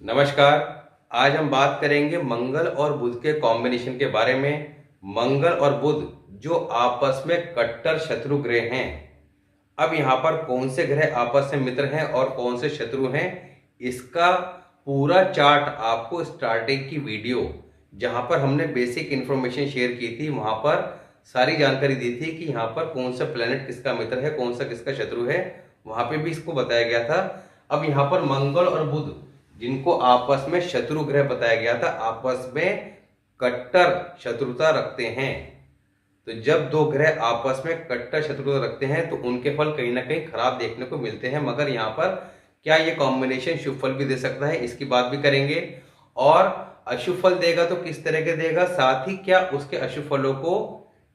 नमस्कार। आज हम बात करेंगे मंगल और बुध के कॉम्बिनेशन के बारे में। मंगल और बुध जो आपस में कट्टर शत्रु ग्रह हैं। अब यहाँ पर कौन से ग्रह आपस में मित्र हैं और कौन से शत्रु हैं, इसका पूरा चार्ट आपको स्टार्टिंग की वीडियो जहाँ पर हमने बेसिक इन्फॉर्मेशन शेयर की थी, वहाँ पर सारी जानकारी दी थी कि यहाँ पर कौन सा प्लेनेट किसका मित्र है, कौन सा किसका शत्रु है, वहाँ पे भी इसको बताया गया था। अब यहाँ पर मंगल और बुध जिनको आपस में शत्रु ग्रह बताया गया था, आपस में कट्टर शत्रुता रखते हैं। तो जब दो ग्रह आपस में कट्टर शत्रुता रखते हैं तो उनके फल कहीं ना कहीं खराब देखने को मिलते हैं। मगर यहाँ पर क्या ये कॉम्बिनेशन शुभ फल भी दे सकता है, इसकी बात भी करेंगे। और अशुभ फल देगा तो किस तरह के देगा, साथ ही क्या उसके अशुभ फलों को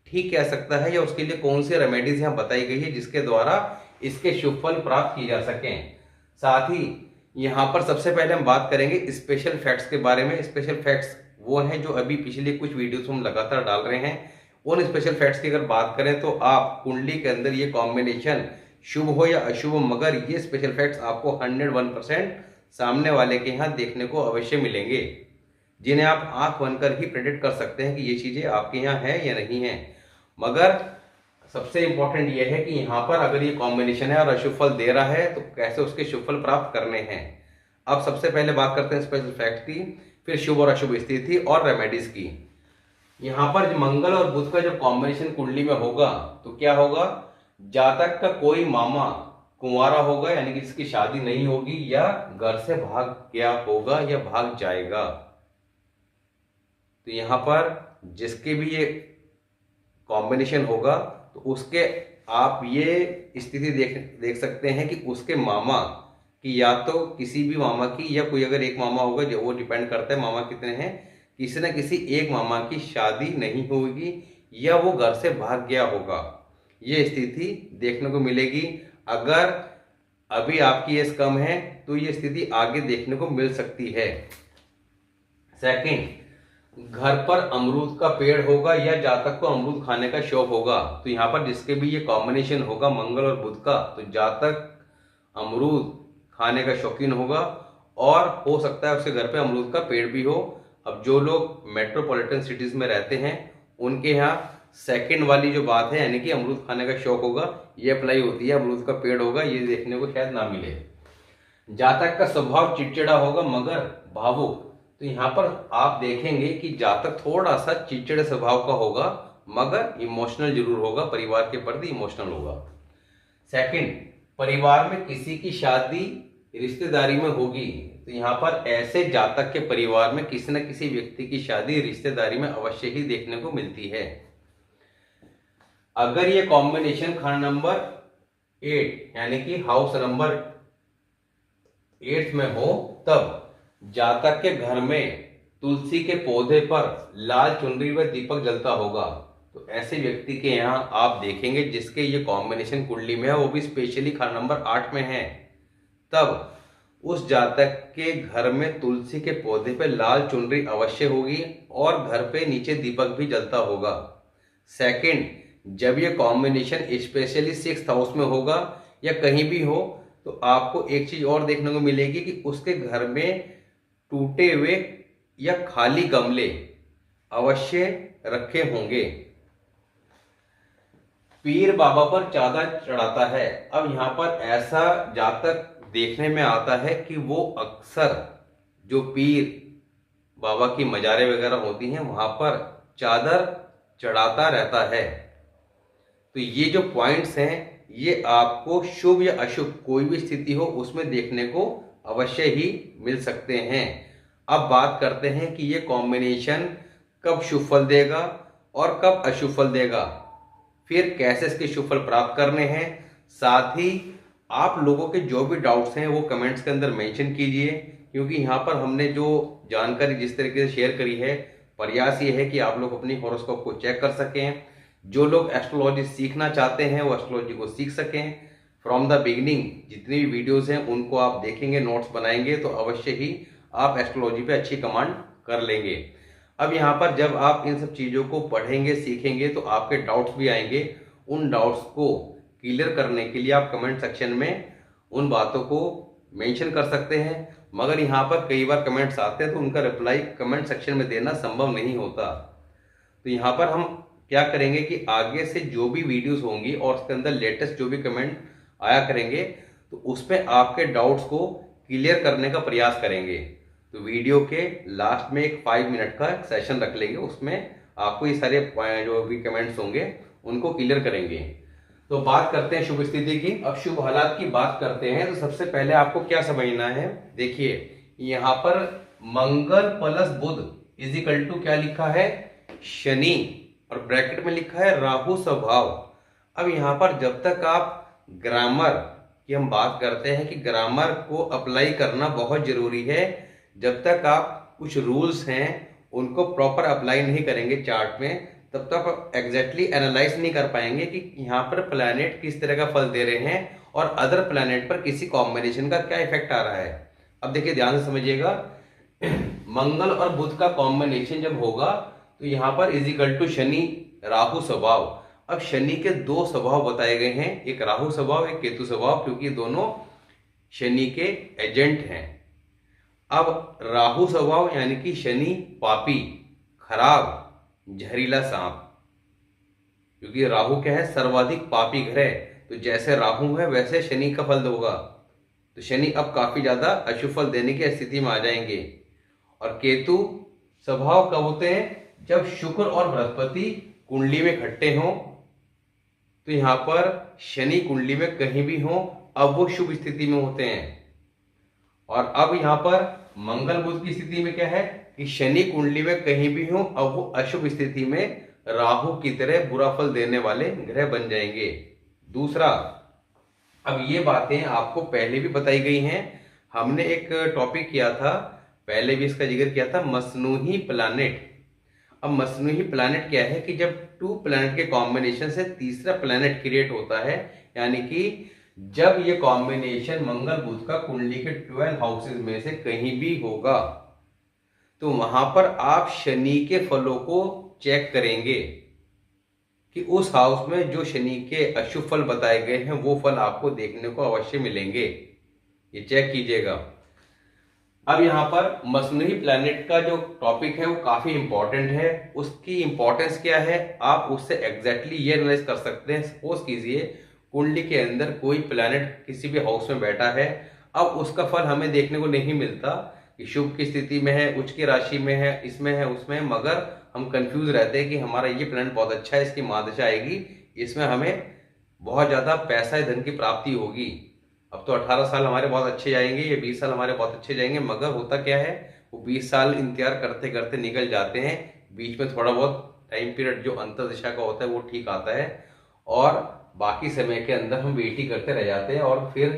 ठीक कह सकता है या उसके लिए कौन सी रेमेडीज यहाँ बताई गई है जिसके द्वारा इसके शुभ फल प्राप्त किए जा सकें। साथ ही यहाँ पर सबसे पहले हम बात करेंगे स्पेशल फैक्ट्स के बारे में। स्पेशल फैक्ट्स वो हैं जो अभी पिछले कुछ वीडियोस हम लगातार डाल रहे हैं। उन स्पेशल फैक्ट्स की अगर बात करें तो आप कुंडली के अंदर ये कॉम्बिनेशन शुभ हो या अशुभ, मगर ये स्पेशल फैक्ट्स आपको 101% सामने वाले के यहाँ देखने को अवश्य मिलेंगे, जिन्हें आप आंख बनकर ही प्रेडिक्ट कर सकते हैं कि ये चीजें आपके यहाँ है या नहीं है। मगर सबसे इंपॉर्टेंट ये है कि यहाँ पर अगर ये कॉम्बिनेशन है और अशुभ फल दे रहा है तो कैसे उसके शुभ फल प्राप्त करने हैं। अब सबसे पहले बात करते हैं स्पेशल फैक्ट की, फिर शुभ और अशुभ स्थिति और रेमेडीज की। यहाँ पर मंगल और बुध का जब कॉम्बिनेशन कुंडली में होगा तो क्या होगा, जातक का कोई मामा कुंवारा होगा, यानी कि जिसकी शादी नहीं होगी, या घर से भाग गया होगा या भाग जाएगा। तो यहाँ पर जिसके भी ये कॉम्बिनेशन होगा तो उसके आप ये स्थिति देख सकते हैं कि उसके मामा की, या तो किसी भी मामा की, या कोई अगर एक मामा होगा, जो वो डिपेंड करता है मामा कितने हैं, किसी न किसी एक मामा की शादी नहीं होगी या वो घर से भाग गया होगा। ये स्थिति देखने को मिलेगी। अगर अभी आपकी एज कम है तो ये स्थिति आगे देखने को मिल सकती है। सेकंड, घर पर अमरूद का पेड़ होगा या जातक को अमरूद खाने का शौक होगा। तो यहाँ पर जिसके भी ये कॉम्बिनेशन होगा मंगल और बुध का, तो जातक अमरूद खाने का शौकीन होगा और हो सकता है उसके घर पे अमरूद का पेड़ भी हो। अब जो लोग मेट्रोपॉलिटन सिटीज में रहते हैं उनके यहाँ सेकंड वाली जो बात है, यानी कि अमरूद खाने का शौक होगा, ये अप्लाई होती है। अमरूद का पेड़ होगा, ये देखने को शायद ना मिले। जातक का स्वभाव चिड़चिड़ा होगा मगर भावुक। तो यहाँ पर आप देखेंगे कि जातक थोड़ा सा चिड़चिड़े स्वभाव का होगा मगर इमोशनल जरूर होगा, परिवार के प्रति इमोशनल होगा। सेकंड, परिवार में किसी की शादी रिश्तेदारी में होगी। तो यहाँ पर ऐसे जातक के परिवार में किसी न किसी व्यक्ति की शादी रिश्तेदारी में अवश्य ही देखने को मिलती है। अगर ये कॉम्बिनेशन खाना नंबर 8 यानी कि हाउस नंबर 8 में हो, तब जातक के घर में तुलसी के पौधे पर लाल चुनरी व दीपक जलता होगा। तो ऐसे व्यक्ति के यहाँ आप देखेंगे जिसके ये कॉम्बिनेशन कुंडली में है, वो भी स्पेशली खाना नंबर 8 में है, तब उस जातक के घर में तुलसी के पौधे पर लाल चुनरी अवश्य होगी और घर पे नीचे दीपक भी जलता होगा। सेकंड, जब ये कॉम्बिनेशन स्पेशली 6th हाउस में होगा या कहीं भी हो, तो आपको एक चीज और देखने को मिलेगी कि उसके घर में टूटे हुए या खाली गमले अवश्य रखे होंगे। पीर बाबा पर चादर चढ़ाता है। अब यहाँ पर ऐसा जातक देखने में आता है कि वो अक्सर जो पीर बाबा की मजारें वगैरह होती हैं वहां पर चादर चढ़ाता रहता है। तो ये जो पॉइंट्स हैं ये आपको शुभ या अशुभ कोई भी स्थिति हो उसमें देखने को अवश्य ही मिल सकते हैं। अब बात करते हैं कि ये कॉम्बिनेशन कब शुभ फल देगा और कब अशुभ फल देगा, फिर कैसे इसके शुभ फल प्राप्त करने हैं। साथ ही आप लोगों के जो भी डाउट्स हैं वो कमेंट्स के अंदर मेंशन कीजिए, क्योंकि यहाँ पर हमने जो जानकारी जिस तरीके से शेयर करी है, प्रयास ये है कि आप लोग अपनी हॉरोस्कोप को चेक कर सकें। जो लोग एस्ट्रोलॉजी सीखना चाहते हैं वो एस्ट्रोलॉजी को सीख सकें। फ्रॉम द बिगिनिंग जितनी भी वीडियोस हैं उनको आप देखेंगे, नोट्स बनाएंगे तो अवश्य ही आप एस्ट्रोलॉजी पे अच्छी कमांड कर लेंगे। अब यहाँ पर जब आप इन सब चीज़ों को पढ़ेंगे, सीखेंगे, तो आपके डाउट्स भी आएंगे। उन डाउट्स को क्लियर करने के लिए आप कमेंट सेक्शन में उन बातों को मेंशन कर सकते हैं। मगर यहाँ पर कई बार कमेंट्स आते हैं तो उनका रिप्लाई कमेंट सेक्शन में देना संभव नहीं होता। तो यहाँ पर हम क्या करेंगे कि आगे से जो भी वीडियोस होंगी और उसके अंदर लेटेस्ट जो भी कमेंट आया करेंगे तो उसमें आपके डाउट्स को क्लियर करने का प्रयास करेंगे। तो वीडियो के लास्ट में एक 5 मिनट का सेशन रख लेंगे, उसमें आपको ये सारे जो भी कमेंट्स होंगे उनको क्लियर करेंगे। तो बात करते हैं शुभ स्थिति की। अब शुभ हालात की बात करते हैं तो सबसे पहले आपको क्या समझना है, देखिए यहाँ पर Mangal plus Budh is equal to क्या लिखा है, शनि, और ब्रैकेट में लिखा है राहु स्वभाव। अब यहाँ पर जब तक आप ग्रामर की हम बात करते हैं कि ग्रामर को अप्लाई करना बहुत जरूरी है, जब तक आप कुछ रूल्स हैं उनको प्रॉपर अप्लाई नहीं करेंगे चार्ट में, तब तक एग्जैक्टली एनालाइज नहीं कर पाएंगे कि यहाँ पर प्लैनेट किस तरह का फल दे रहे हैं और अदर प्लैनेट पर किसी कॉम्बिनेशन का क्या इफेक्ट आ रहा है। अब देखिए ध्यान से समझिएगा, मंगल और बुध का कॉम्बिनेशन जब होगा तो यहाँ पर is equal to Shani Rahu स्वभाव। अब शनि के 2 स्वभाव बताए गए हैं, एक राहु स्वभाव एक केतु स्वभाव, क्योंकि दोनों शनि के एजेंट हैं। अब राहु स्वभाव यानी कि शनि पापी, खराब, जहरीला सांप, क्योंकि राहु क्या है, सर्वाधिक पापी ग्रह। तो जैसे राहु है वैसे शनि का फल होगा, तो शनि अब काफी ज्यादा अशुभ फल देने की स्थिति में आ जाएंगे। और केतु स्वभाव कब होते हैं, जब शुक्र और बृहस्पति कुंडली में इकट्ठे हों। तो यहां पर शनि कुंडली में कहीं भी हो अब वो शुभ स्थिति में होते हैं। और अब यहां पर मंगल बुध की स्थिति में क्या है कि शनि कुंडली में कहीं भी हो अब वो अशुभ स्थिति में राहु की तरह बुरा फल देने वाले ग्रह बन जाएंगे। दूसरा, अब ये बातें आपको पहले भी बताई गई हैं, हमने एक टॉपिक किया था पहले भी इसका जिक्र किया था, मसनूही प्लैनेट। अब मसनूही प्लैनेट क्या है कि जब 2 प्लैनेट के कॉम्बिनेशन से तीसरा प्लैनेट क्रिएट होता है, यानी कि जब ये कॉम्बिनेशन मंगल बुध का कुंडली के 12 हाउसेज में से कहीं भी होगा तो वहां पर आप शनि के फलों को चेक करेंगे कि उस हाउस में जो शनि के अशुभ फल बताए गए हैं वो फल आपको देखने को अवश्य मिलेंगे, ये चेक कीजिएगा। अब यहाँ पर मसनूही प्लैनेट का जो टॉपिक है वो काफी इंपॉर्टेंट है। उसकी इंपॉर्टेंस क्या है आप उससे एग्जैक्टली ये एनालाइज कर सकते हैं। सपोज कीजिए कुंडली के अंदर कोई प्लैनेट किसी भी हाउस में बैठा है, अब उसका फल हमें देखने को नहीं मिलता कि शुभ की स्थिति में है, उच्च की राशि में है, इसमें है, उसमें है, मगर हम कंफ्यूज रहते हैं कि हमारा ये प्लैनेट बहुत अच्छा है, इसकी महादशा आएगी, इसमें हमें बहुत ज्यादा पैसा या धन की प्राप्ति होगी। अब तो 18 साल हमारे बहुत अच्छे जाएंगे, ये 20 साल हमारे बहुत अच्छे जाएंगे, मगर होता क्या है वो 20 साल इंतजार करते करते निकल जाते हैं। बीच में थोड़ा बहुत टाइम पीरियड जो अंतर्दिशा का होता है वो ठीक आता है और बाकी समय के अंदर हम वेट ही करते रह जाते हैं और फिर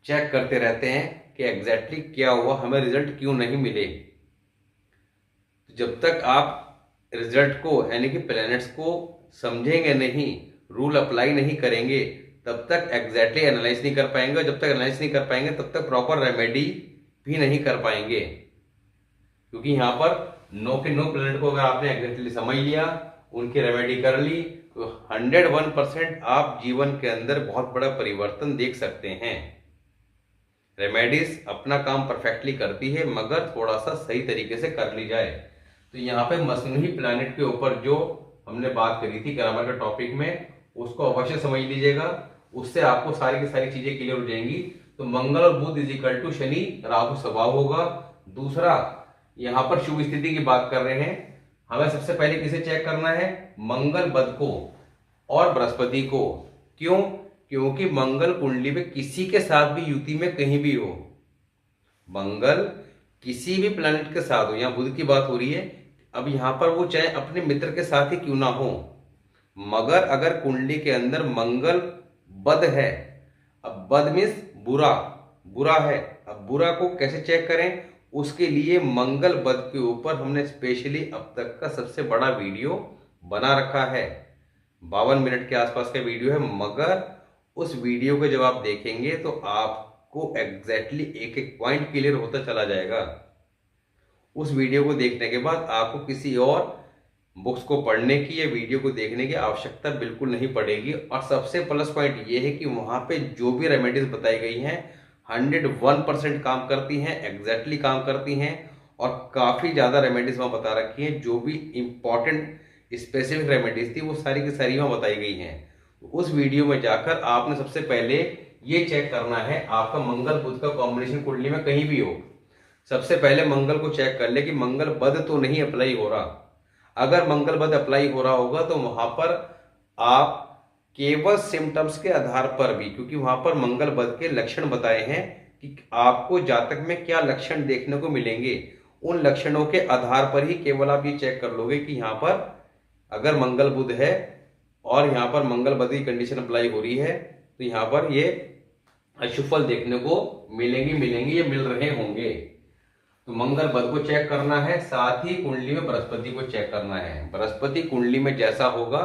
चेक करते रहते हैं कि एग्जैक्टली क्या हुआ, हमें रिजल्ट क्यों नहीं मिले। जब तक आप रिजल्ट को यानी कि प्लैनेट्स को समझेंगे नहीं, रूल अप्लाई नहीं करेंगे, तब तक एग्जैक्टली एनालाइज नहीं कर पाएंगे। जब तक एनालाइज नहीं कर पाएंगे तब तक प्रॉपर रेमेडी भी नहीं कर पाएंगे, क्योंकि यहाँ पर नो के नो प्लैनेट को अगर आपने एग्जैक्टली समझ लिया, उनकी रेमेडी कर ली, तो 101% आप जीवन के अंदर बहुत बड़ा परिवर्तन देख सकते हैं। रेमेडीज अपना काम परफेक्टली करती है, मगर थोड़ा सा सही तरीके से कर ली जाए। तो यहाँ पे मसनूही प्लैनेट के ऊपर जो हमने बात करी थी ग्रामर के टॉपिक में, उसको अवश्य समझ लीजिएगा, उससे आपको सारी की सारी चीजें क्लियर हो जाएंगी। तो मंगल और Budh is equal to Shani Rahu स्वभाव होगा। दूसरा, यहाँ पर शुभ स्थिति की बात कर रहे हैं, हमें सबसे पहले किसे चेक करना है, मंगल बुध को और बृहस्पति को। क्यों? क्योंकि मंगल कुंडली में किसी के साथ भी युति में कहीं भी हो, मंगल किसी भी प्लैनेट के साथ हो, यहाँ बुध की बात हो रही है, अब यहाँ पर वो चाहे अपने मित्र के साथ ही क्यों ना हो, मगर अगर कुंडली के अंदर मंगल बद है, अब बद मीन्स बुरा, बुरा है। अब बुरा को कैसे चेक करें, उसके लिए मंगल बद के ऊपर हमने स्पेशली अब तक का सबसे बड़ा वीडियो बना रखा है, 52 मिनट के आसपास का वीडियो है, मगर उस वीडियो को जब आप देखेंगे तो आपको एग्जैक्टली एक एक पॉइंट क्लियर होता चला जाएगा। उस वीडियो को देखने के बाद आपको किसी और बुक्स को पढ़ने की या वीडियो को देखने की आवश्यकता बिल्कुल नहीं पड़ेगी। और सबसे प्लस पॉइंट ये है कि वहां पे जो भी रेमेडीज बताई गई हैं 101% काम करती हैं, एग्जैक्टली काम करती हैं, और काफ़ी ज़्यादा रेमेडीज वहाँ बता रखी हैं। जो भी इम्पॉर्टेंट स्पेसिफिक रेमेडीज थी वो सारी की सारी वहाँ बताई गई हैं। उस वीडियो में जाकर आपने सबसे पहले ये चेक करना है, आपका मंगल बुध का कॉम्बिनेशन कुंडली में कहीं भी हो, सबसे पहले मंगल को चेक कर ले कि मंगल बद तो नहीं अप्लाई हो रहा। अगर मंगल बद अप्लाई हो रहा होगा तो वहां पर आप केवल सिम्टम्स के आधार पर भी, क्योंकि वहां पर मंगल बद के लक्षण बताए हैं कि आपको जातक में क्या लक्षण देखने को मिलेंगे, उन लक्षणों के आधार पर ही केवल आप ये चेक कर लोगे कि यहाँ पर अगर मंगल बुध है और यहाँ पर मंगल बद की कंडीशन अप्लाई हो रही है तो यहाँ पर ये अशुभ फल देखने को मिलेंगे ये मिल रहे होंगे। तो मंगल बद को चेक करना है, साथ ही कुंडली में बृहस्पति को चेक करना है। बृहस्पति कुंडली में जैसा होगा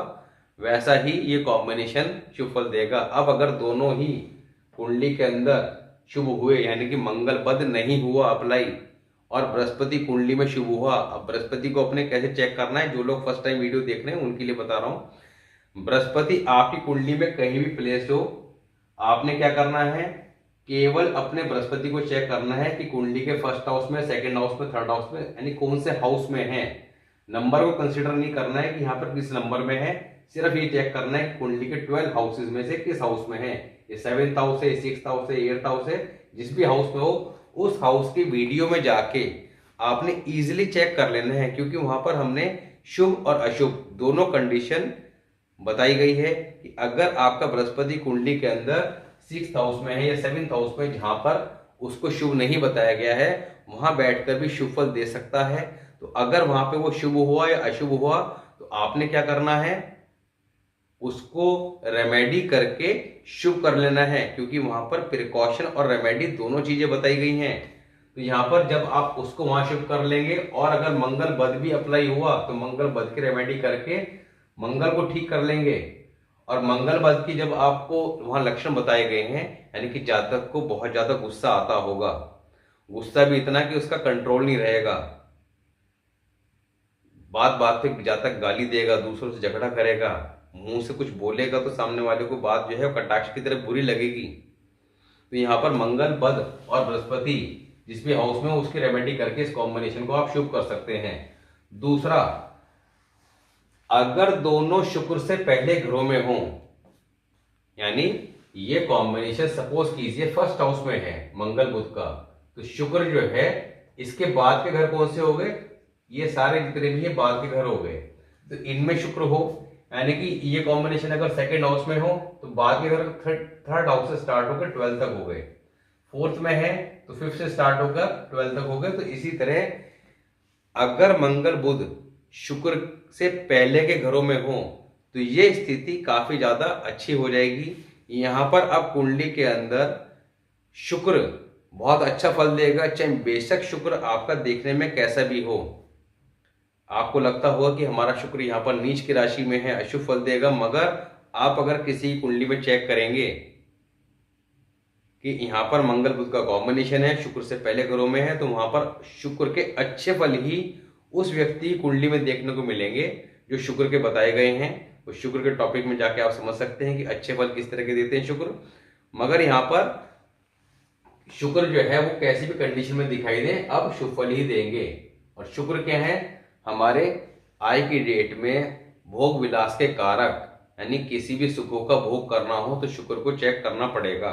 वैसा ही ये कॉम्बिनेशन शुभ फल देगा। अब अगर दोनों ही कुंडली के अंदर शुभ हुए, यानी कि मंगल बद नहीं हुआ अप्लाई और बृहस्पति कुंडली में शुभ हुआ, अब बृहस्पति को अपने कैसे चेक करना है, जो लोग फर्स्ट टाइम वीडियो देख रहे हैं उनके लिए बता रहा हूं। बृहस्पति आपकी कुंडली में कहीं भी प्लेस हो, आपने क्या करना है, केवल अपने बृहस्पति को चेक करना है कि कुंडली के फर्स्ट हाउस में, सेकंड हाउस में, थर्ड हाउस में, यानी कौन से हाउस में है। नंबर को कंसीडर नहीं करना है कि यहाँ पर किस नंबर में है, सिर्फ ये चेक करना है कि कुंडली के 12 हाउसेज में से किस हाउस में है। ये 7th हाउस है, 6th हाउस है, 8th हाउस है, जिस भी हाउस में हो उस हाउस की वीडियो में जाके आपने इजिली चेक कर लेना है, क्योंकि वहां पर हमने शुभ और अशुभ दोनों कंडीशन बताई गई है कि अगर आपका बृहस्पति कुंडली के अंदर 6th हाउस में है या 7th हाउस में, जहां पर उसको शुभ नहीं बताया गया है, वहां बैठकर भी शुभ फल दे सकता है। तो अगर वहां पे वो शुभ हुआ या अशुभ हुआ तो आपने क्या करना है, उसको रेमेडी करके शुभ कर लेना है, क्योंकि वहां पर प्रिकॉशन और रेमेडी दोनों चीजें बताई गई हैं। तो यहाँ पर जब आप उसको वहां शुभ कर लेंगे और अगर मंगल बद भी अप्लाई हुआ तो मंगल बद की रेमेडी करके मंगल को ठीक कर लेंगे। और मंगल बद की जब आपको वहां लक्षण बताए गए हैं, यानी कि जातक को बहुत ज्यादा गुस्सा आता होगा, गुस्सा भी इतना कि उसका कंट्रोल नहीं रहेगा, बात बात पे जातक गाली देगा, दूसरों से झगड़ा करेगा, मुंह से कुछ बोलेगा तो सामने वाले को बात जो है कटाक्ष की तरह बुरी लगेगी। तो यहाँ पर मंगल बद और बृहस्पति जिस भी हाउस में उसकी रेमेडी करके इस कॉम्बिनेशन को आप शुभ कर सकते हैं। दूसरा, अगर दोनों शुक्र से पहले घरों में हो, यानी ये कॉम्बिनेशन सपोज कीजिए फर्स्ट हाउस में है मंगल बुध का, तो शुक्र जो है इसके बाद के घर कौन से हो गए, ये सारे जितने भी ये बाद के घर हो गए, तो इनमें शुक्र हो, यानी कि ये कॉम्बिनेशन अगर सेकंड हाउस में हो तो बाद के घर थर्ड हाउस से स्टार्ट होकर 12 तक हो गए, फोर्थ में है तो 5th से स्टार्ट होकर 12 तक हो गए। तो इसी तरह अगर मंगल बुध शुक्र से पहले के घरों में हो तो ये स्थिति काफी ज्यादा अच्छी हो जाएगी। यहां पर अब कुंडली के अंदर शुक्र बहुत अच्छा फल देगा, चाहे बेशक शुक्र आपका देखने में कैसा भी हो। आपको लगता होगा कि हमारा शुक्र यहाँ पर नीच की राशि में है, अशुभ फल देगा, मगर आप अगर किसी कुंडली में चेक करेंगे कि यहाँ पर मंगल बुध का कॉम्बिनेशन है, शुक्र से पहले घरों में है, तो वहां पर शुक्र के अच्छे फल ही उस व्यक्ति की कुंडली में देखने को मिलेंगे जो शुक्र के बताए गए हैं। उस शुक्र के टॉपिक में जाके आप समझ सकते हैं कि अच्छे फल किस तरह के देते हैं शुक्र। मगर यहाँ पर शुक्र जो है वो कैसी भी कंडीशन में दिखाई दे, अब शुभ फल ही देंगे। और शुक्र क्या है, हमारे आय की डेट में भोग विलास के कारक, यानी किसी भी सुखों का भोग करना हो तो शुक्र को चेक करना पड़ेगा,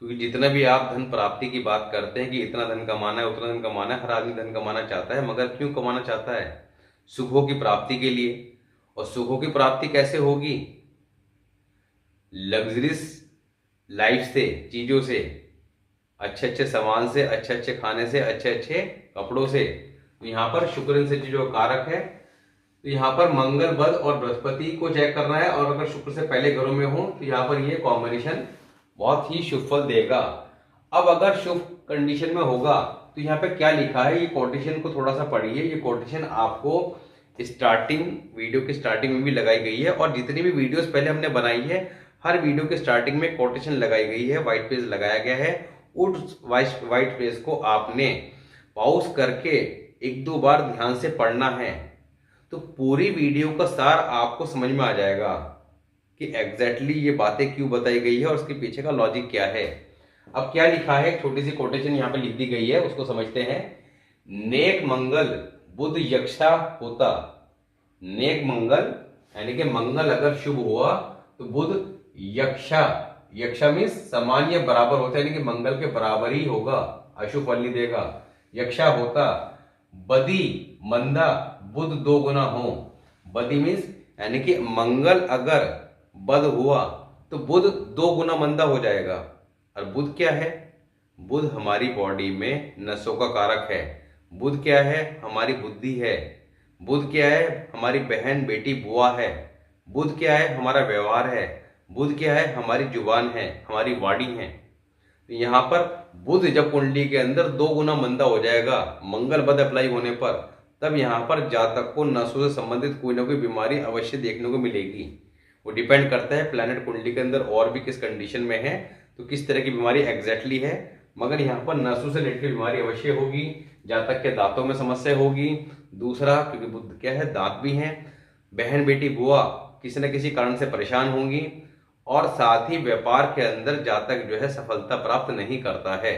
क्योंकि जितना भी आप धन प्राप्ति की बात करते हैं कि इतना धन कमाना है, उतना धन कमाना है, हर आदमी धन कमाना चाहता है, मगर क्यों कमाना चाहता है, सुखों की प्राप्ति के लिए। और सुखों की प्राप्ति कैसे होगी, लग्जरियस लाइफ से, चीजों से, अच्छे अच्छे सामान से, अच्छे अच्छे खाने से, अच्छे अच्छे कपड़ों से। तो यहाँ पर शुक्र इन से चीजों का कारक है। तो यहाँ पर मंगल बुध और बृहस्पति को चेक करना है, और अगर शुक्र से पहले घरों में हो तो यहाँ पर ये कॉम्बिनेशन बहुत ही शुभ फल देगा। अब अगर शुभ कंडीशन में होगा तो यहाँ पे क्या लिखा है, ये कोटेशन को थोड़ा सा पढ़िए। ये कोटेशन आपको स्टार्टिंग वीडियो की स्टार्टिंग में भी लगाई गई है, और जितनी भी वीडियोस पहले हमने बनाई है हर वीडियो के स्टार्टिंग में कोटेशन लगाई गई है, व्हाइट पेज लगाया गया है। उस व्हाइट पेज को आपने पॉज करके एक दो बार ध्यान से पढ़ना है, तो पूरी वीडियो का सार आपको समझ में आ जाएगा कि एग्जैक्टली ये बातें क्यों बताई गई है और उसके पीछे का लॉजिक क्या है। अब क्या लिखा है, एक छोटी सी कोटेशन यहाँ पे लिख दी गई है, उसको समझते हैं। नेक मंगल बुध यक्षा होता। नेक मंगल यानी कि मंगल अगर शुभ हुआ तो बुध यक्षा, यक्षा मीन्स समान या बराबर होता है, यानी कि मंगल के बराबर ही होगा, अशुभ फल नहीं देगा। यक्षा होता। बदी मंदा बुध दो गुना हो। बदी मीन्स यानी कि मंगल अगर बद हुआ तो बुध दो गुना मंदा हो जाएगा। और बुध क्या है? बुध हमारी बॉडी में नसों का कारक है। बुध क्या है? हमारी बुद्धि है। बुध क्या है? हमारी बहन बेटी बुआ है। बुध क्या है? हमारा व्यवहार है। बुध क्या है? हमारी जुबान है, हमारी वाणी है। तो यहाँ पर बुध जब कुंडली के अंदर दो गुना मंदा हो जाएगा मंगल बद अप्लाई होने पर, तब यहाँ पर जातक को नसों से संबंधित कोई ना कोई बीमारी अवश्य देखने को मिलेगी। वो डिपेंड करता है प्लैनेट कुंडली के अंदर और भी किस कंडीशन में है, तो किस तरह की बीमारी एग्जैक्टली है, मगर यहाँ पर नसों से रिलेटेड बीमारी अवश्य होगी। जातक के दांतों में समस्या होगी। दूसरा, क्योंकि बुध क्या है? दांत भी हैं। बहन बेटी बुआ किसी न किसी कारण से परेशान होंगी। और साथ ही व्यापार के अंदर जातक जो है सफलता प्राप्त नहीं करता है।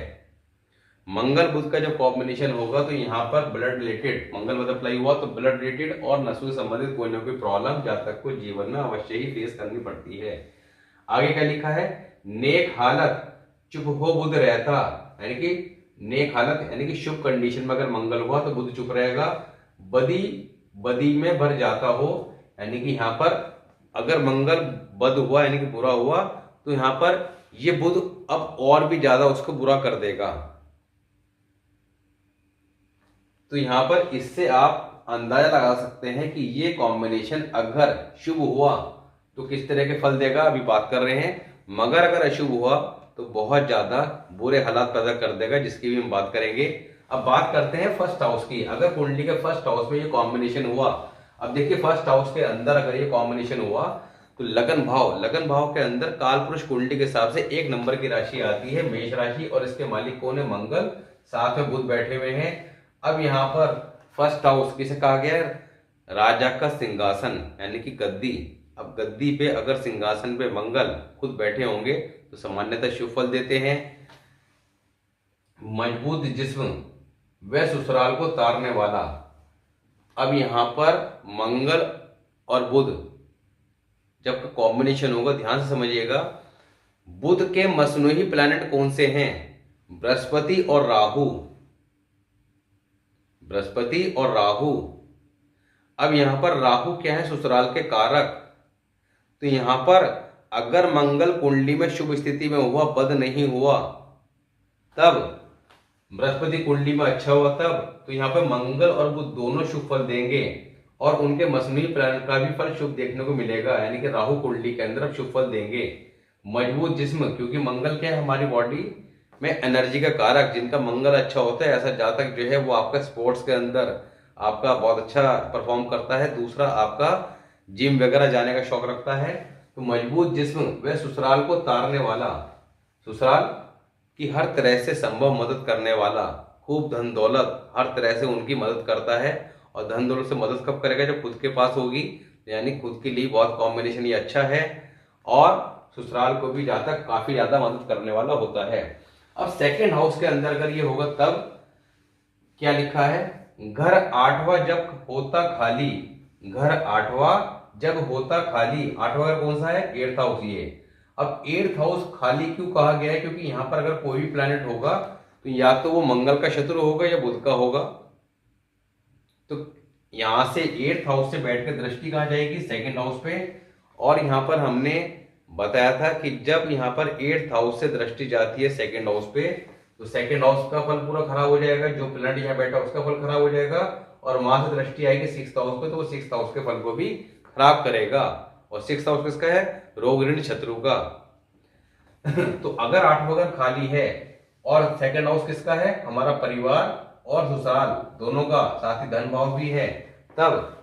मंगल बुध का जब कॉम्बिनेशन होगा तो यहाँ पर ब्लड रिलेटेड, मंगल बुध अप्लाई हुआ तो ब्लड रिलेटेड और नसों से संबंधित कोई ना कोई प्रॉब्लम जातक को जीवन में अवश्य ही फेस करनी पड़ती है। आगे क्या लिखा है? नेक हालत चुप हो बुध रहता, यानी कि नेक हालत यानी कि शुभ कंडीशन में अगर मंगल हुआ तो बुध चुप रहेगा। बदी बदी में भर जाता हो, यानी कि यहाँ पर अगर मंगल बद हुआ यानी कि बुरा हुआ तो यहाँ पर ये बुध अब और भी ज्यादा उसको बुरा कर देगा। तो यहाँ पर इससे आप अंदाजा लगा सकते हैं कि ये कॉम्बिनेशन अगर शुभ हुआ तो किस तरह के फल देगा, अभी बात कर रहे हैं। मगर अगर अशुभ हुआ तो बहुत ज्यादा बुरे हालात पैदा कर देगा, जिसकी भी हम बात करेंगे। अब बात करते हैं फर्स्ट हाउस की। अगर कुंडली के फर्स्ट हाउस में ये कॉम्बिनेशन हुआ, अब देखिए फर्स्ट हाउस के अंदर अगर ये कॉम्बिनेशन हुआ तो लगन भाव के अंदर कालपुरुष कुंडली के हिसाब से एक नंबर की राशि आती है मेष राशि, और इसके मालिक कौन है? मंगल, साथ में बुध बैठे हुए हैं। अब यहाँ पर फर्स्ट हाउस किसे कहा गया है? राजा का सिंहासन यानी कि गद्दी। अब गद्दी पे अगर सिंहासन पे मंगल खुद बैठे होंगे तो सामान्यतः शुभ फल देते हैं। मजबूत जिस्म व ससुराल को तारने वाला। अब यहां पर मंगल और बुध जब कॉम्बिनेशन होगा, ध्यान से समझिएगा, बुध के मसनूही प्लैनेट कौन से हैं? बृहस्पति और राहु। बृहस्पति और राहु। अब यहां पर राहु क्या है? ससुराल के कारक। तो यहां पर अगर मंगल कुंडली में शुभ स्थिति में हुआ, बद नहीं हुआ, तब बृहस्पति कुंडली में अच्छा हुआ तब, तो यहाँ पे मंगल और बुध दोनों शुभ फल देंगे और उनके मसनूई प्लैनेट का भी फल शुभ देखने को मिलेगा, यानी कि राहु कुंडली के अंदर अब शुभ फल देंगे। मजबूत जिस्म, क्योंकि मंगल क्या है? हमारी बॉडी में एनर्जी का कारक। जिनका मंगल अच्छा होता है ऐसा जातक जो है वो आपका स्पोर्ट्स के अंदर आपका बहुत अच्छा परफॉर्म करता है। दूसरा, आपका जिम वगैरह जाने का शौक रखता है। तो मजबूत जिस्म व ससुराल को तारने वाला, ससुराल की हर तरह से संभव मदद करने वाला, खूब धन दौलत हर तरह से उनकी मदद करता है। और धन दौलत से मदद कब करेगा? जब खुद के पास होगी, यानी खुद के लिए बहुत कॉम्बिनेशन ये अच्छा है। और ससुराल को भी जातक काफी ज्यादा मदद करने वाला होता है। अब सेकंड हाउस के अंदर अगर ये होगा तब क्या लिखा है? घर आठवां जब होता खाली। घर आठवां जब होता खाली। आठवां घर कौन सा है? Eighth house. ये अब एट्थ हाउस खाली क्यों कहा गया है? क्योंकि यहां पर अगर कोई भी प्लैनेट होगा तो या तो वो मंगल का शत्रु होगा या बुध का होगा। तो यहां से एट्थ हाउस से बैठकर दृष्टि कहां जाएगी? सेकंड हाउस पे। और यहां पर हमने बताया था कि जब यहां पर एट्थ हाउस से दृष्टि जाती है सेकंड हाउस पे तो सेकंड हाउस का फल पूरा खराब हो जाएगा। जो प्लैनेट यहां बैठा उसका फल खराब हो जाएगा। और वहां से दृष्टि आएगी सिक्स्थ हाउस पे तो वो सिक्स्थ हाउस के फल को भी खराब करेगा। और सिक्स्थ हाउस किसका है? रोग ऋण शत्रु का। तो अगर आठवां घर खाली है और सेकंड हाउस किसका है? हमारा परिवार और ससुराल दोनों का, साथ ही धन भाव भी है, तब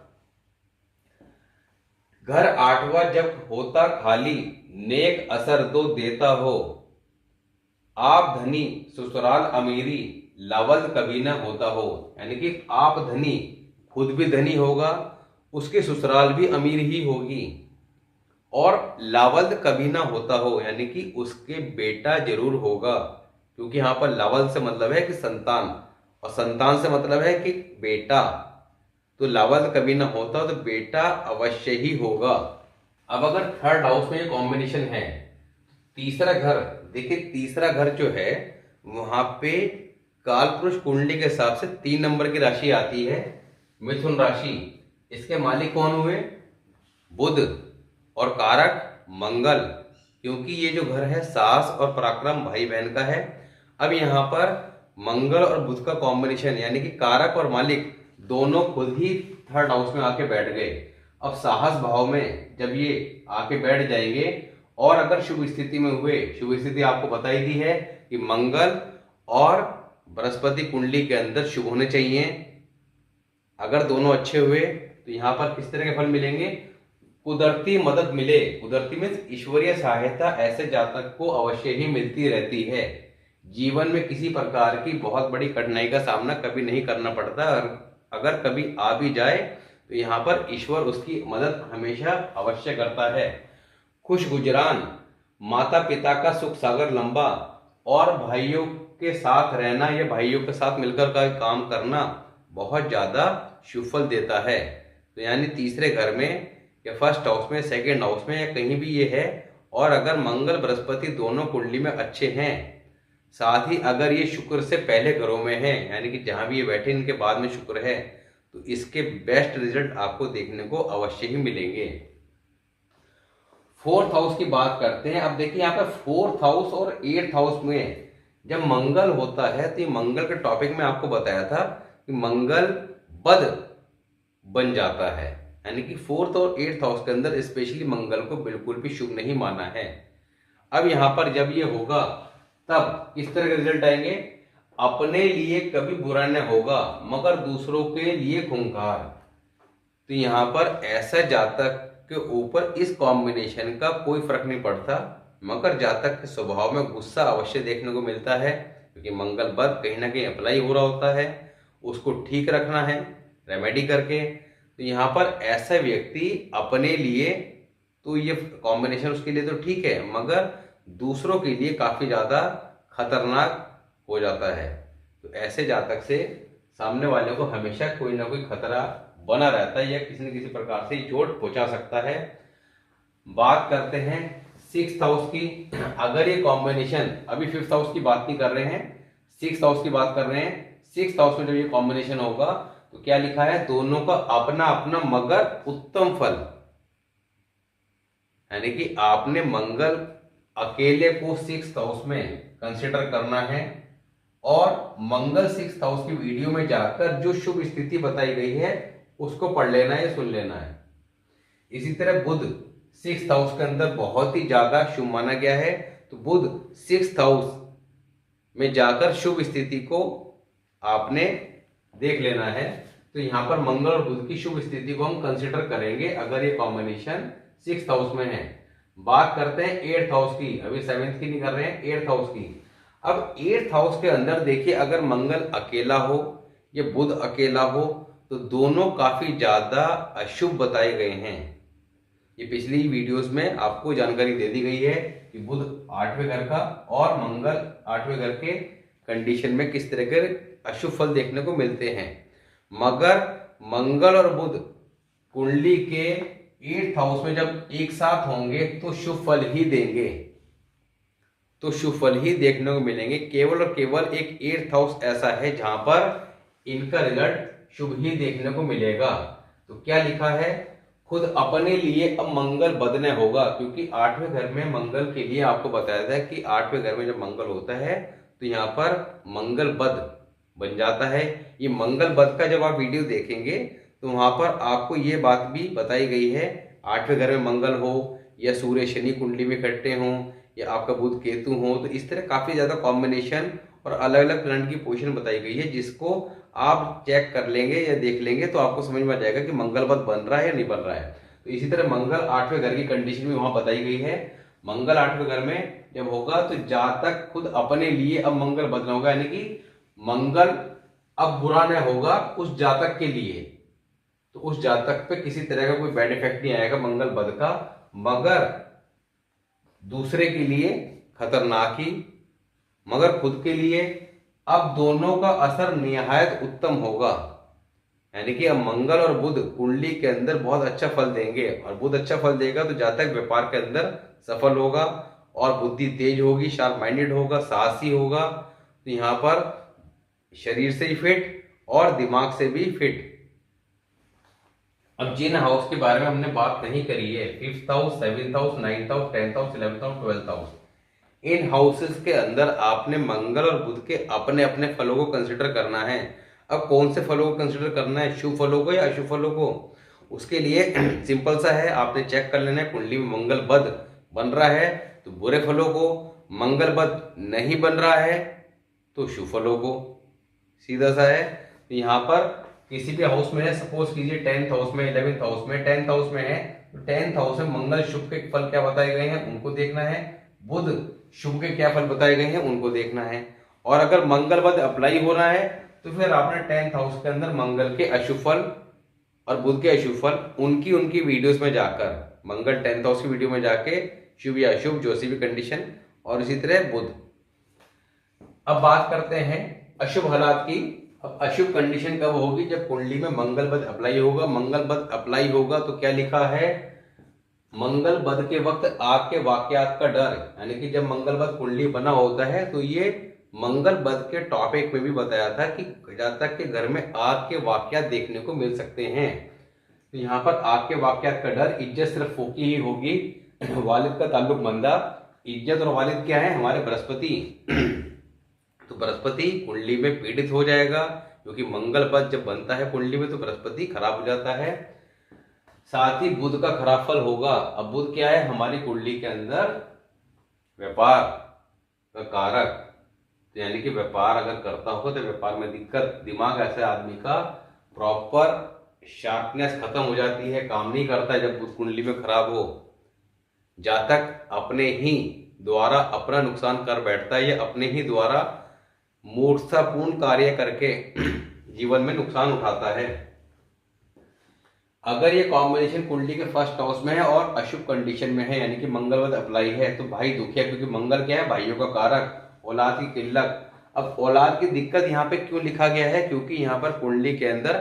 घर आठवां जब होता खाली नेक असर दो देता हो। आप धनी ससुराल अमीरी लावल कभी न होता हो। यानी कि आप धनी, खुद भी धनी होगा, उसके ससुराल भी अमीर ही होगी, और लावल कभी ना होता हो, यानी कि उसके बेटा जरूर होगा। क्योंकि यहाँ पर लवल से मतलब है कि संतान, और संतान से मतलब है कि बेटा। तो लवल कभी ना होता तो बेटा अवश्य ही होगा। अब अगर थर्ड हाउस में ये कॉम्बिनेशन है, तीसरा घर, देखिए तीसरा घर जो है वहां पे कालपुरुष कुंडली के हिसाब से 3 नंबर की राशि आती है, मिथुन राशि। इसके मालिक कौन हुए? बुध, और कारक मंगल, क्योंकि ये जो घर है साहस और पराक्रम भाई बहन का है। अब यहाँ पर मंगल और बुध का कॉम्बिनेशन यानी कि कारक और मालिक दोनों खुद ही थर्ड हाउस में आके बैठ गए। अब साहस भाव में जब ये आके बैठ जाएंगे, और अगर शुभ स्थिति में हुए, शुभ स्थिति आपको बता ही दी है कि मंगल और बृहस्पति कुंडली के अंदर शुभ होने चाहिए। अगर दोनों अच्छे हुए तो यहाँ पर किस तरह के फल मिलेंगे? कुदरती मदद मिले। कुदरती में ईश्वरीय सहायता ऐसे जातक को अवश्य ही मिलती रहती है। जीवन में किसी प्रकार की बहुत बड़ी कठिनाई का सामना कभी नहीं करना पड़ता, और अगर कभी आ भी जाए तो यहाँ पर ईश्वर उसकी मदद हमेशा अवश्य करता है। खुश गुजरान, माता पिता का सुख सागर लंबा, और भाइयों के साथ रहना या भाइयों के साथ मिलकर का काम करना बहुत ज्यादा शुभ फल देता है। तो यानी तीसरे घर में या फर्स्ट हाउस में, सेकेंड हाउस में, या कहीं भी ये है, और अगर मंगल बृहस्पति दोनों कुंडली में अच्छे हैं, साथ ही अगर ये शुक्र से पहले घरों में है, यानी कि जहां भी ये बैठे इनके बाद में शुक्र है, तो इसके बेस्ट रिजल्ट आपको देखने को अवश्य ही मिलेंगे। फोर्थ हाउस की बात करते हैं। अब देखिए यहाँ पर फोर्थ हाउस और एट्थ हाउस में जब मंगल होता है, तो ये मंगल के टॉपिक में आपको बताया था कि मंगल बद बन जाता है, यानी कि फोर्थ और एट्थ हाउस के अंदर स्पेशली मंगल को बिल्कुल भी शुभ नहीं माना है। अब यहाँ पर जब ये होगा तब किस तरह के रिजल्ट आएंगे? अपने लिए कभी बुरा न होगा मगर दूसरों के लिए खूंखार। तो यहाँ पर ऐसा जातक के ऊपर इस कॉम्बिनेशन का कोई फर्क नहीं पड़ता, मगर जातक के स्वभाव में गुस्सा अवश्य देखने को मिलता है, क्योंकि मंगल बद कहीं ना कहीं अप्लाई हो रहा होता है, उसको ठीक रखना है रेमेडी करके। तो यहाँ पर ऐसा व्यक्ति अपने लिए तो ये कॉम्बिनेशन उसके लिए तो ठीक है, मगर दूसरों के लिए काफी ज्यादा खतरनाक हो जाता है। तो ऐसे जातक से सामने वाले को हमेशा कोई ना कोई खतरा बना रहता है, या किसी न किसी प्रकार से चोट पहुंचा सकता है। बात करते हैं सिक्स्थ हाउस की। अगर ये कॉम्बिनेशन, अभी फिफ्थ हाउस की बात नहीं कर रहे हैं, सिक्स्थ हाउस की बात कर रहे हैं। सिक्स्थ हाउस में जब ये कॉम्बिनेशन होगा तो क्या लिखा है? दोनों का अपना अपना मगर उत्तम फल, यानी कि आपने मंगल अकेले को सिक्स्थ हाउस में कंसिडर करना है, और मंगल सिक्स्थ हाउस की वीडियो में जाकर जो शुभ स्थिति बताई गई है उसको पढ़ लेना है, सुन लेना है। इसी तरह बुध सिक्स्थ हाउस के अंदर बहुत ही ज्यादा शुभ माना गया है, तो बुध सिक्स्थ हाउस में जाकर शुभ स्थिति को आपने देख लेना है। तो यहाँ पर मंगल और बुध की शुभ स्थिति को हम कंसिडर करेंगे अगर ये कॉम्बिनेशन सिक्स्थ हाउस में है। बात करते हैं एट्थ हाउस की, अभी सेवेंथ की नहीं कर रहे हैं, एट्थ हाउस की। अब एट्थ हाउस के अंदर देखिए, अगर मंगल अकेला हो या बुध अकेला हो तो दोनों काफी ज्यादा अशुभ बताए गए हैं। ये पिछली वीडियोस में आपको जानकारी दे दी गई है कि बुध आठवें घर का और मंगल आठवें घर के कंडीशन में किस तरह के अशुभ फल देखने को मिलते हैं, मगर मंगल और बुध कुंडली के एट्थ हाउस में जब एक साथ होंगे तो शुभ फल ही देंगे, तो शुभ फल ही देखने को मिलेंगे। केवल और केवल एक एट्थ हाउस ऐसा है जहां पर इनका रिजल्ट शुभ ही देखने को मिलेगा। तो क्या लिखा है? खुद अपने लिए अब मंगल बदने होगा, क्योंकि आठवें घर में मंगल के लिए आपको बताया था कि आठवें घर में जब मंगल होता है तो यहाँ पर मंगल बद बन जाता है। ये मंगल बद का जब आप वीडियो देखेंगे तो वहां पर आपको ये बात भी बताई गई है, आठवें घर में मंगल हो या सूर्य शनि कुंडली में इकट्ठे हों या आपका बुध केतु हो, तो इस तरह काफी ज्यादा कॉम्बिनेशन और अलग अलग प्लैनेट की पोजीशन बताई गई है, जिसको आप चेक कर लेंगे या देख लेंगे तो आपको समझ में आ जाएगा कि मंगल बद बन रहा है या नहीं बन रहा है। तो इसी तरह मंगल आठवें घर की कंडीशन भी वहां बताई गई है। मंगल आठवें घर में जब होगा तो जातक खुद अपने लिए अब मंगल बदला होगा, यानी कि मंगल अब बुरा न होगा उस जातक के लिए, तो उस जातक पे किसी तरह का कोई बैड इफेक्ट नहीं आएगा मंगल बद का, मगर दूसरे के लिए खतरनाक ही मगर खुद के लिए अब दोनों का असर निहायत उत्तम होगा। यानी कि अब मंगल और बुध कुंडली के अंदर बहुत अच्छा फल देंगे, और बुध अच्छा फल देगा तो जातक व्यापार के अंदर सफल होगा और बुद्धि तेज होगी, शार्प माइंडेड होगा, साहसी होगा। तो यहाँ पर शरीर से ही फिट और दिमाग से भी फिट। अब जिन हाउस के बारे में हमने बात नहीं करी है, 5th house, 7th house, 9th house, 10th house, 11th house, 12th house, इन हाउसेस के अंदर आपने मंगल और बुध के अपने अपने फलों को कंसिडर करना है। अब कौन से फलों को कंसिडर करना है, शुभ फलों को या अशुभ फलों को? उसके लिए सिंपल सा है, आपने चेक कर लेना है कुंडली में मंगल बद बन रहा है तो बुरे फलों को, मंगल बद नहीं बन रहा है तो शुभ फलों को। सीधा सा है। तो यहाँ पर किसी भी हाउस में है, सपोज कीजिए 10th हाउस में, 11th हाउस में, 10th हाउस में है, तो 10th हाउस में मंगल शुभ के फल क्या बताए गए हैं उनको देखना है, बुध शुभ के क्या फल बताए गए हैं उनको देखना है। और अगर मंगल बद अप्लाई हो रहा है तो फिर आपने 10th हाउस के अंदर मंगल के अशुभ फल और बुध के अशुभ फल उनकी वीडियोस में जाकर, मंगल 10th हाउस की वीडियो में जाके शुभ या अशुभ जो सी भी कंडीशन, और इसी तरह बुध। अब बात करते हैं अशुभ हालात की। अब अशुभ कंडीशन कब होगी? जब कुंडली में मंगल बद अप्लाई होगा। मंगल बद अप्लाई होगा तो क्या लिखा है, मंगल बद के वक्त आग के वाकयात का डर। यानी कि जब मंगल बद कुंडली बना होता है तो ये मंगल बद के टॉपिक में भी बताया था कि जातक के घर में आग के वाकयात देखने को मिल सकते हैं। तो यहाँ पर आग के वाकयात का डर, इज्जत सिर्फ फूकी ही होगी, वालिद का ताल्लुक मंदा। इज्जत और वालिद क्या है? हमारे बृहस्पति। तो बृहस्पति कुंडली में पीड़ित हो जाएगा, क्योंकि मंगल बद जब बनता है कुंडली में तो बृहस्पति खराब हो जाता है। साथ ही बुध का खराब फल होगा। अब बुध क्या है? हमारी कुंडली के अंदर व्यापार का कारक। तो यानी कि व्यापार अगर करता होगा तो व्यापार में दिक्कत, दिमाग ऐसे आदमी का प्रॉपर शार्पनेस खत्म हो जाती है, काम नहीं करता है जब बुध कुंडली में खराब हो। जातक अपने ही द्वारा अपना नुकसान कर बैठता है या अपने ही द्वारा मूर्खतापूर्ण कार्य करके जीवन में नुकसान उठाता है। अगर ये कॉम्बिनेशन कुंडली के फर्स्ट हाउस में है और अशुभ कंडीशन में है, यानी कि मंगलवत अप्लाई है, तो भाई दुखिया, क्योंकि मंगल क्या है? भाइयों का कारक, औलाद की किल्लत। अब औलाद की दिक्कत यहाँ पे क्यों लिखा गया है? क्योंकि यहाँ पर कुंडली के अंदर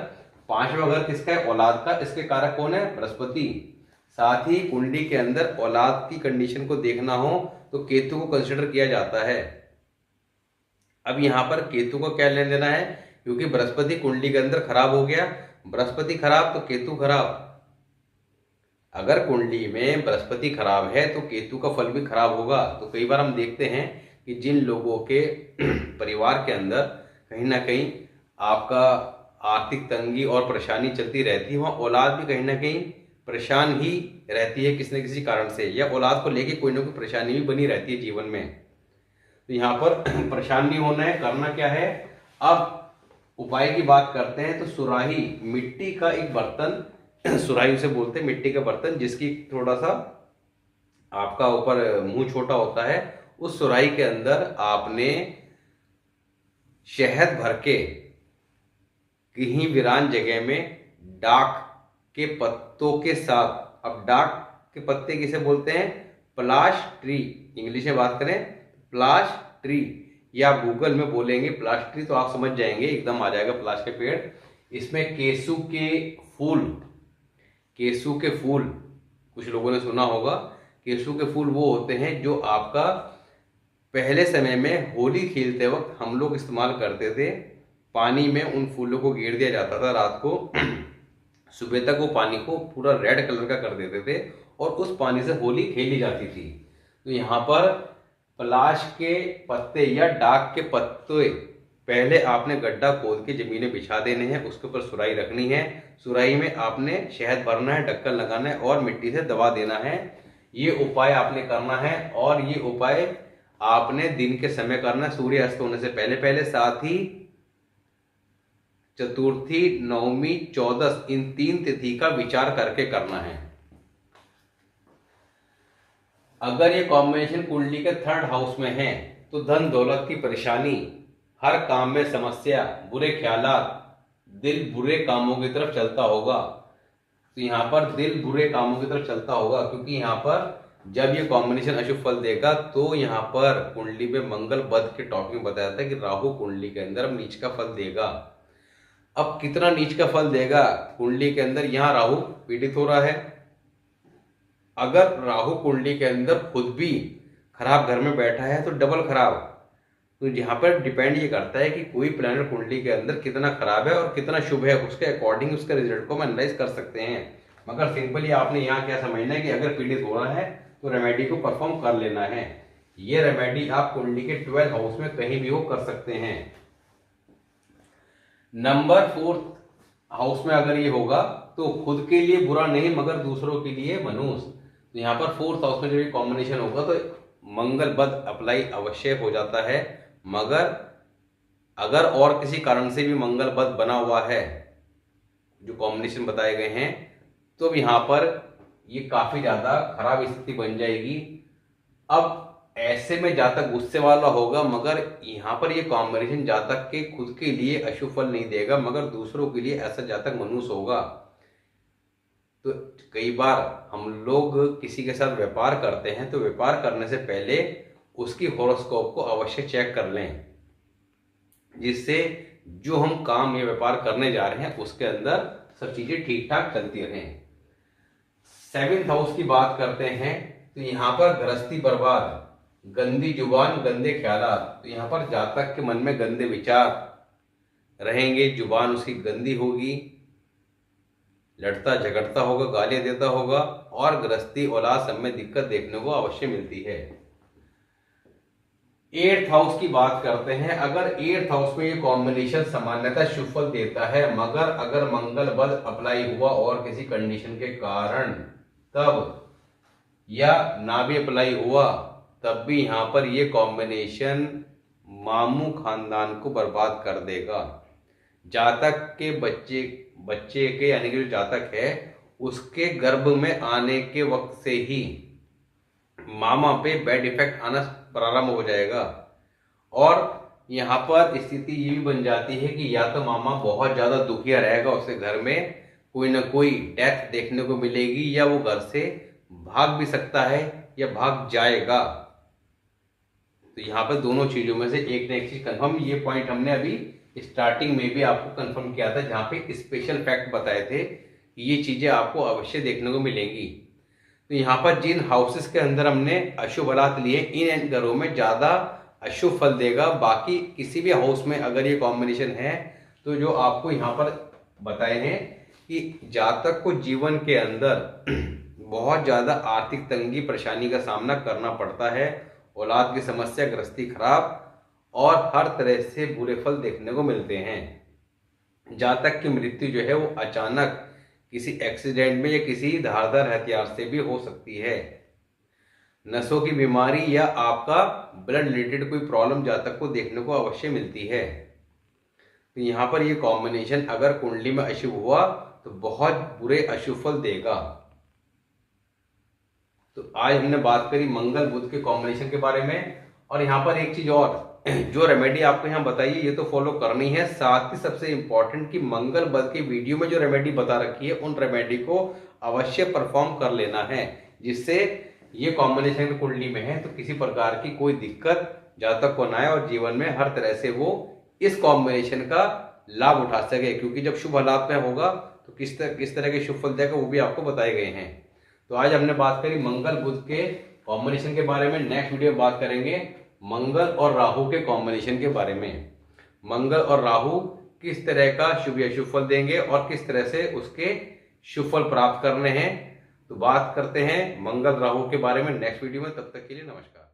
5वां घर किसका है? औलाद का। इसके कारक कौन है? बृहस्पति। साथ ही कुंडली के अंदर औलाद की कंडीशन को देखना हो तो केतु को कंसिडर किया जाता है। अब यहाँ पर केतु को क्या लेना देना है? क्योंकि बृहस्पति कुंडली के अंदर खराब हो गया, बृहस्पति खराब तो केतु खराब। अगर कुंडली में बृहस्पति खराब है तो केतु का फल भी खराब होगा। तो कई बार हम देखते हैं कि जिन लोगों के परिवार के अंदर कहीं ना कहीं आपका आर्थिक तंगी और परेशानी चलती रहती है, वहाँ औलाद भी कहीं ना कहीं परेशान ही रहती है किसी न किसी कारण से, या औलाद को लेके कोई ना कोई परेशानी भी बनी रहती है जीवन में। तो यहाँ पर परेशान नहीं होना है। करना क्या है? अब उपाय की बात करते हैं तो सुराही, मिट्टी का एक बर्तन, सुराही उसे बोलते हैं, मिट्टी का बर्तन जिसकी थोड़ा सा आपका ऊपर मुंह छोटा होता है, उस सुराही के अंदर आपने शहद भर के कहीं वीरान जगह में डाक के पत्तों के साथ, अब डाक के पत्ते किसे बोलते हैं? पलाश ट्री। इंग्लिश में बात करें पलाश ट्री, या गूगल में बोलेंगे पलाश ट्री तो आप समझ जाएंगे, एकदम आ जाएगा पलाश के पेड़। इसमें केसू के फूल, केसू के फूल कुछ लोगों ने सुना होगा। केसू के फूल वो होते हैं जो आपका पहले समय में होली खेलते वक्त हम लोग इस्तेमाल करते थे। पानी में उन फूलों को गिर दिया जाता था रात को, सुबह तक वो पानी को पूरा रेड कलर का कर देते थे और उस पानी से होली खेली जाती थी। तो यहाँ पर पलाश के पत्ते या डाक के पत्ते पहले आपने गड्ढा खोद के जमीन में बिछा देने हैं, उसके ऊपर सुराही रखनी है, सुराही में आपने शहद भरना है, ढक्कन लगाना है और मिट्टी से दबा देना है। ये उपाय आपने करना है और ये उपाय आपने दिन के समय करना, सूर्य अस्त होने से पहले पहले। साथ ही चतुर्थी, नवमी, चौदस, इन 3 तिथि का विचार करके करना है। अगर ये कॉम्बिनेशन कुंडली के 3rd हाउस में है तो धन दौलत की परेशानी, हर काम में समस्या, बुरे ख्यालात, दिल बुरे कामों की तरफ चलता होगा। तो यहाँ पर दिल बुरे कामों की तरफ चलता होगा क्योंकि यहाँ पर जब ये कॉम्बिनेशन अशुभ फल देगा तो यहाँ पर कुंडली में मंगल बुध के टॉपिक में बताया था कि राहु कुंडली के अंदर नीच का फल देगा। अब कितना नीच का फल देगा कुंडली के अंदर, यहाँ राहु पीड़ित हो रहा है। अगर राहु कुंडली के अंदर खुद भी खराब घर में बैठा है तो डबल खराब। तो यहाँ पर डिपेंड ये करता है कि कोई प्लैनेट कुंडली के अंदर कितना खराब है और कितना शुभ है, उसके अकॉर्डिंग उसके रिजल्ट को हम एनालाइज कर सकते हैं। मगर सिंपली आपने यहाँ क्या समझना है कि अगर पीड़ित हो रहा है तो रेमेडी को परफॉर्म कर लेना है। ये रेमेडी आप कुंडली के 12 हाउस में कहीं भी हो कर सकते हैं। नंबर 4 हाउस में अगर ये होगा तो खुद के लिए बुरा नहीं मगर दूसरों के लिए मनुष्य। तो यहाँ पर 4th हाउस में जब ये कॉम्बिनेशन होगा तो मंगल बुध अप्लाई अवश्य हो जाता है। मगर अगर और किसी कारण से भी मंगल बुध बना हुआ है, जो कॉम्बिनेशन बताए गए हैं, तो यहाँ पर ये काफी ज्यादा खराब स्थिति बन जाएगी। अब ऐसे में जातक गुस्से वाला होगा, मगर यहाँ पर ये कॉम्बिनेशन जातक के खुद के लिए अशुभ फल नहीं देगा मगर दूसरों के लिए ऐसा जातक मनुष्य होगा। तो कई बार हम लोग किसी के साथ व्यापार करते हैं तो व्यापार करने से पहले उसकी हॉरोस्कोप को अवश्य चेक कर लें, जिससे जो हम काम या व्यापार करने जा रहे हैं उसके अंदर सब चीजें ठीक ठाक चलती रहें। 7th हाउस की बात करते हैं तो यहाँ पर गृहस्थी बर्बाद, गंदी जुबान, गंदे ख्यालात। तो यहाँ पर जातक के मन में गंदे विचार रहेंगे, जुबान उसकी गंदी होगी, लड़ता झगड़ता होगा, गालियां देता होगा और गृहस्थी औलाद सब में दिक्कत देखने को अवश्य मिलती है। 8th हाउस की बात करते हैं। अगर 8th हाउस में ये कॉम्बिनेशन सामान्यतः शुभ फल देता है, मगर अगर मंगल बुध अप्लाई हुआ और किसी कंडीशन के कारण तब, या ना भी अप्लाई हुआ तब भी यहाँ पर ये कॉम्बिनेशन मामू खानदान को बर्बाद कर देगा। जातक के बच्चे के यानी कि जो जातक है उसके गर्भ में आने के वक्त से ही मामा पे बैड इफेक्ट आना प्रारंभ हो जाएगा। और यहाँ पर स्थिति ये भी बन जाती है कि या तो मामा बहुत ज्यादा दुखिया रहेगा, उसके घर में कोई ना कोई डेथ देखने को मिलेगी, या वो घर से भाग भी सकता है या भाग जाएगा। तो यहाँ पर दोनों चीजों में से एक ना एक चीज कंफर्म। ये पॉइंट हमने अभी स्टार्टिंग में भी आपको कंफर्म किया था, जहां पे स्पेशल फैक्ट बताए थे कि ये चीजें आपको अवश्य देखने को मिलेंगी। तो यहाँ पर जिन हाउसेस के अंदर हमने अशुभ हालात लिए, इन घरों में ज्यादा अशुभ फल देगा। बाकी किसी भी हाउस में अगर ये कॉम्बिनेशन है तो जो आपको यहाँ पर बताए हैं कि जातक को जीवन के अंदर बहुत ज्यादा आर्थिक तंगी परेशानी का सामना करना पड़ता है, औलाद की समस्या, गृहस्थी खराब और हर तरह से बुरे फल देखने को मिलते हैं। जातक की मृत्यु जो है वो अचानक किसी एक्सीडेंट में या किसी धारदार हथियार से भी हो सकती है। नसों की बीमारी या आपका ब्लड रिलेटेड कोई प्रॉब्लम जातक को देखने को अवश्य मिलती है। तो यहाँ पर ये कॉम्बिनेशन अगर कुंडली में अशुभ हुआ तो बहुत बुरे अशुभ फल देगा। तो आज हमने बात करी मंगल बुध के कॉम्बिनेशन के बारे में। और यहाँ पर एक चीज और, जो रेमेडी आपको यहाँ बताइए ये तो फॉलो करनी है, साथ ही सबसे इंपॉर्टेंट कि मंगल बुध की वीडियो में जो रेमेडी बता रखी है उन रेमेडी को अवश्य परफॉर्म कर लेना है, जिससे ये कॉम्बिनेशन कुंडली में है तो किसी प्रकार की कोई दिक्कत जातक को ना आए और जीवन में हर तरह से वो इस कॉम्बिनेशन का लाभ उठा सके। क्योंकि जब शुभ हालात में होगा तो किस तरह के शुभ फल देगा वो भी आपको बताए गए हैं। तो आज हमने बात करी मंगल बुध के कॉम्बिनेशन के बारे में। नेक्स्ट वीडियो में बात करेंगे मंगल और राहु के कॉम्बिनेशन के बारे में। मंगल और राहु किस तरह का शुभ या शुभ फल देंगे और किस तरह से उसके शुभ फल प्राप्त करने हैं, तो बात करते हैं मंगल राहु के बारे में नेक्स्ट वीडियो में। तब तक के लिए नमस्कार।